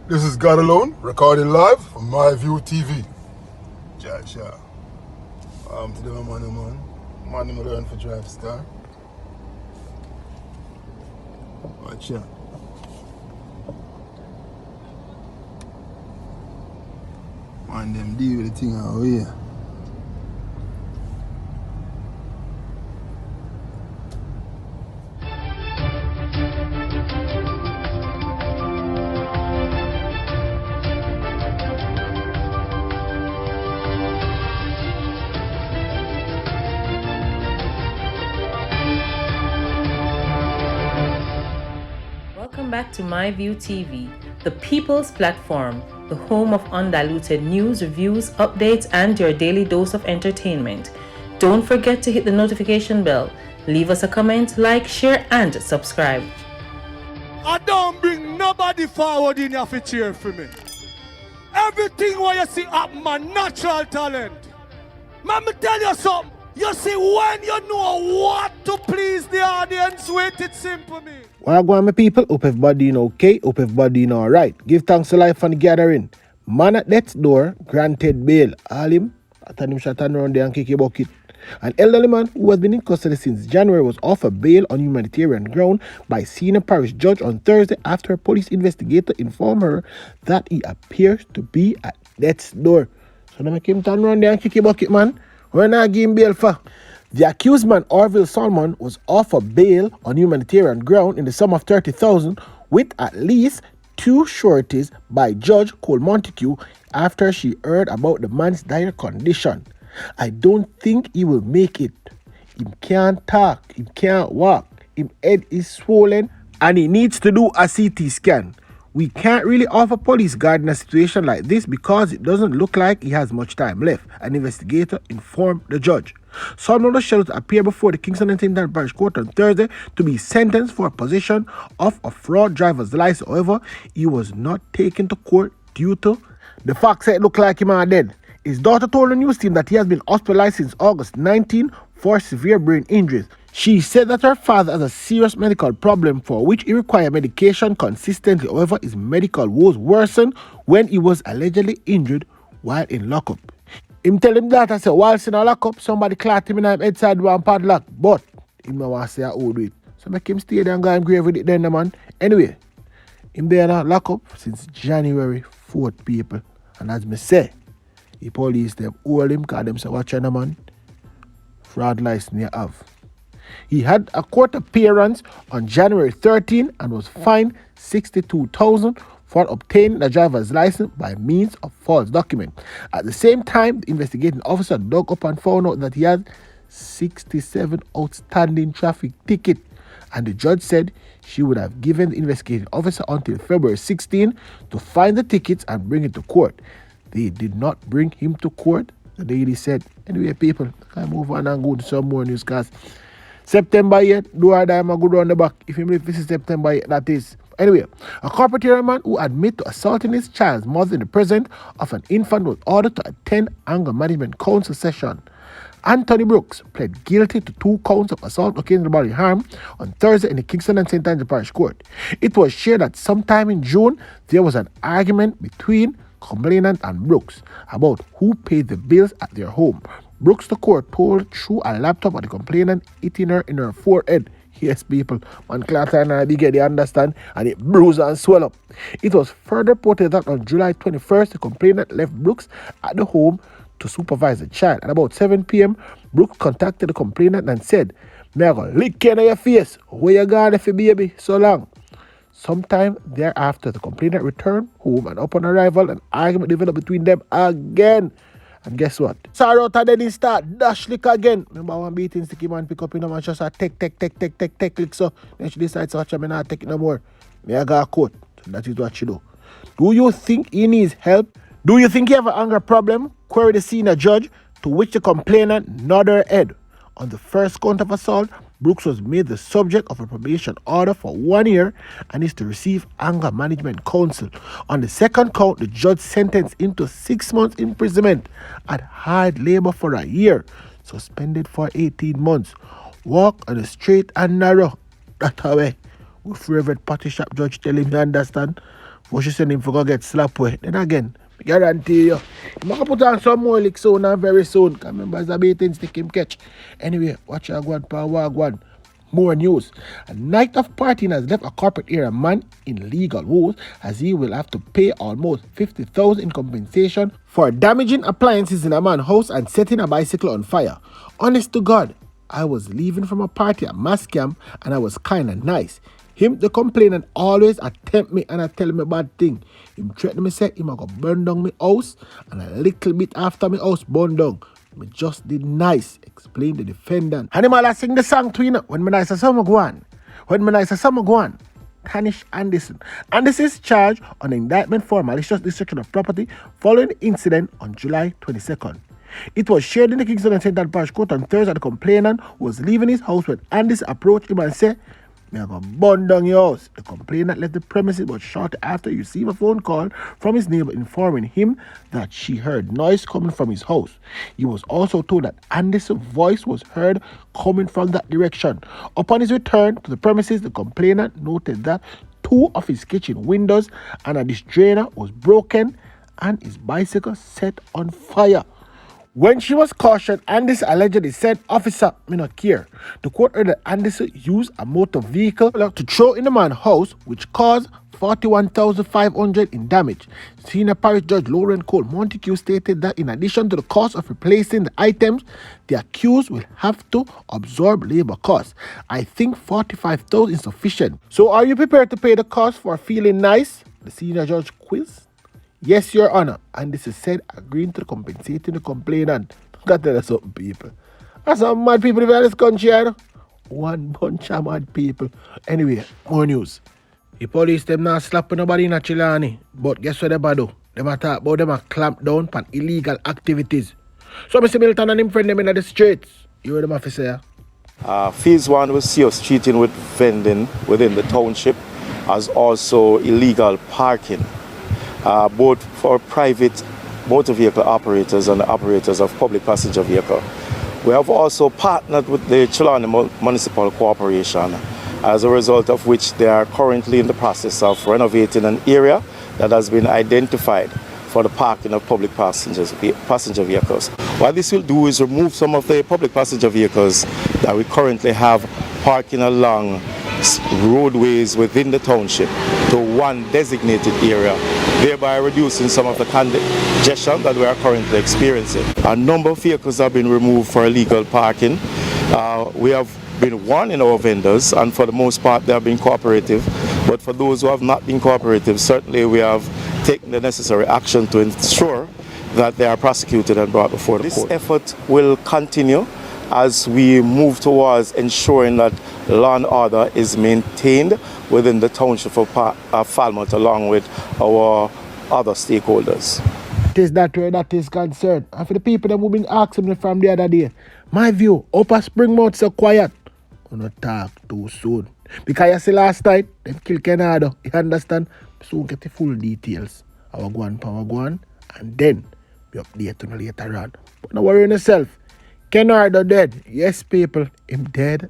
This is God Alone, recording live from My View TV. Cha. Today my man. Man, learn for drive star. Watch out. Man, them deal with the thing out here. Welcome back to My View TV, the people's platform, the home of undiluted news, reviews, updates, and your daily dose of entertainment. Don't forget to hit the notification bell, leave us a comment, like, share, and subscribe. I don't bring nobody forward in your cheer for me. Everything what you see happen, my natural talent. Let me tell you something. You see, when you know what to please the audience with, it's simple me. Well, go on, my people. Hope everybody doing okay. Hope everybody doing all right. Give thanks to life and the gathering. Man at death's door granted bail. All him, after him shut around there and kick a bucket. An elderly man who has been in custody since January was offered bail on humanitarian ground by senior parish judge on Thursday after a police investigator informed her that he appears to be at death's door. So they make him turn around there and kick a bucket, man. We're not giving bail for. The accused man, Orville Solomon, was offered bail on humanitarian ground in the sum of $30,000 with at least 2 sureties by Judge Cole Montague after she heard about the man's dire condition. I don't think he will make it. He can't talk, he can't walk, his head is swollen, and he needs to do a CT scan. We can't really offer police guard in a situation like this because it doesn't look like he has much time left, an investigator informed the judge. Solomon was scheduled to appear before the Kingston and St. Parish Court on Thursday to be sentenced for possession of a fraud driver's license. However, he was not taken to court due to the facts that it looked like him are dead. His daughter told the news team that he has been hospitalized since August 19 for severe brain injuries. She said that her father has a serious medical problem for which he required medication consistently. However, his medical woes worsened when he was allegedly injured while in lockup. Him tell him that I said, whilst in a lockup, somebody clapped him in the head side one padlock, but him no want to say I owe it. So make him stay there and go and grave with it then, man. Anyway, him there in a lockup since January 4th, people. And as me say, the police them hold him because them say, watch out, man. Fraud license you have. He had a court appearance on January 13 and was fined $62,000 for obtaining a driver's license by means of false document. At the same time, the investigating officer dug up and found out that he had 67 outstanding traffic tickets, and the judge said she would have given the investigating officer until February 16 to find the tickets and bring it to court. They did not bring him to court, the lady said. Anyway, people, I move on and go to some more news because September yet, do or die, I'm a good round the back. If you believe this is September yet, that is. Anyway, a corporate area man who admitted to assaulting his child's mother in the presence of an infant was ordered to attend anger management council session. Anthony Brooks pled guilty to 2 counts of assault occasional bodily harm on Thursday in the Kingston and St. Andrew Parish Court. It was shared that sometime in June, there was an argument between complainant and Brooks about who paid the bills at their home. Brooks, the court told through a laptop at the complainant, hitting her in her forehead. Yes, people, man, clatter and I get they understand, and it bruised and swell up. It was further reported that on July 21st, the complainant left Brooks at the home to supervise the child. At about 7 p.m., Brooks contacted the complainant and said, "Me I go lick in your face. Where you gone if you baby so long?" Sometime thereafter, the complainant returned home, and upon arrival, an argument developed between them again. And guess what? Sorry, out of then he start dash lick again. Remember one beating sticky man pick up in the man just a take lick so then she decides to watch him and not take it no more. Me I got a coat. So that is what she do. Do you think he needs help? Do you think he have an anger problem? Query the senior judge, to which the complainant nodded her head. On the first count of assault, Brooks was made the subject of a probation order for 1 year and is to receive anger management counsel. On the second count, the judge sentenced him to 6 months imprisonment at hard labor for a year, suspended for 18 months. Walk on the straight and narrow. That way. With favorite party shop judge tell him, you understand? For she send him for go get slap way. Then again, I guarantee you, he might put on some more lick soon and very soon. Because remember, as a baiting stick him catch. Anyway, watch your one power one. More news. A night of partying has left a corporate area man in legal woes as he will have to pay almost 50,000 in compensation for damaging appliances in a man's house and setting a bicycle on fire. Honest to God, I was leaving from a party at Mascam and I was kinda nice. Him, the complainant, always attempt me and I tell me bad thing. Him threaten me say him a go burn down my house and a little bit after my house burn down. Me just did nice, explained the defendant. And him all sing the song to you know, when me nice a summer go on. When me nice a summer go on. Hanish Anderson. Anderson is charged on an indictment for malicious destruction of property following the incident on July 22nd. It was shared in the Kingston and St. Parish Court on Thursday. The complainant was leaving his house when Anderson approached him and said, "Me a go burn down your house." The complainant left the premises but shortly after he received a phone call from his neighbor informing him that she heard noise coming from his house. He was also told that Anderson's voice was heard coming from that direction. Upon his return to the premises, the complainant noted that 2 of his kitchen windows and a dish drainer was broken and his bicycle set on fire. When she was cautioned, Anderson allegedly said, "Officer, me not care." The court ordered that Anderson use a motor vehicle to throw in the man's house, which caused 41,500 in damage. Senior Parish Judge Lauren Cole Montague stated that in addition to the cost of replacing the items, the accused will have to absorb labor costs. I think 45,000 is sufficient. So are you prepared to pay the cost for feeling nice? The senior judge quizzed. "Yes, Your Honor," and this is said agreeing to compensating the complainant. Got to tell us something, people. That's some mad people in this country, you know? One bunch of mad people. Anyway, more news. The police, them not slapping nobody in a Chilani. But guess what they do? Them a talk about them a clamp down on illegal activities. So Mr. Milton and him friend them in the streets. You heard them officer? Phase 1 will see us treating with vending within the township as also illegal parking. Both for private motor vehicle operators and the operators of public passenger vehicle. We have also partnered with the Chilani Municipal Corporation, as a result of which they are currently in the process of renovating an area that has been identified for the parking of public passenger vehicles. What this will do is remove some of the public passenger vehicles that we currently have parking along roadways within the township to one designated area, thereby reducing some of the congestion that we are currently experiencing. A number of vehicles have been removed for illegal parking. We have been warning our vendors, and for the most part they have been cooperative, but for those who have not been cooperative, certainly we have taken the necessary action to ensure that they are prosecuted and brought before the court. This effort will continue as we move towards ensuring that law and order is maintained within the township of Falmouth along with our other stakeholders. It is that way that is concerned. And for the people that have been asking me from the other day, my view, Upper Springmouth so quiet. Do not talk too soon. Because you see last night, they killed Kenardo. You understand? Soon get the full details. Our go on, and then we update on later on. But don't worry yourself. Kenardo dead. Yes, people. Him dead.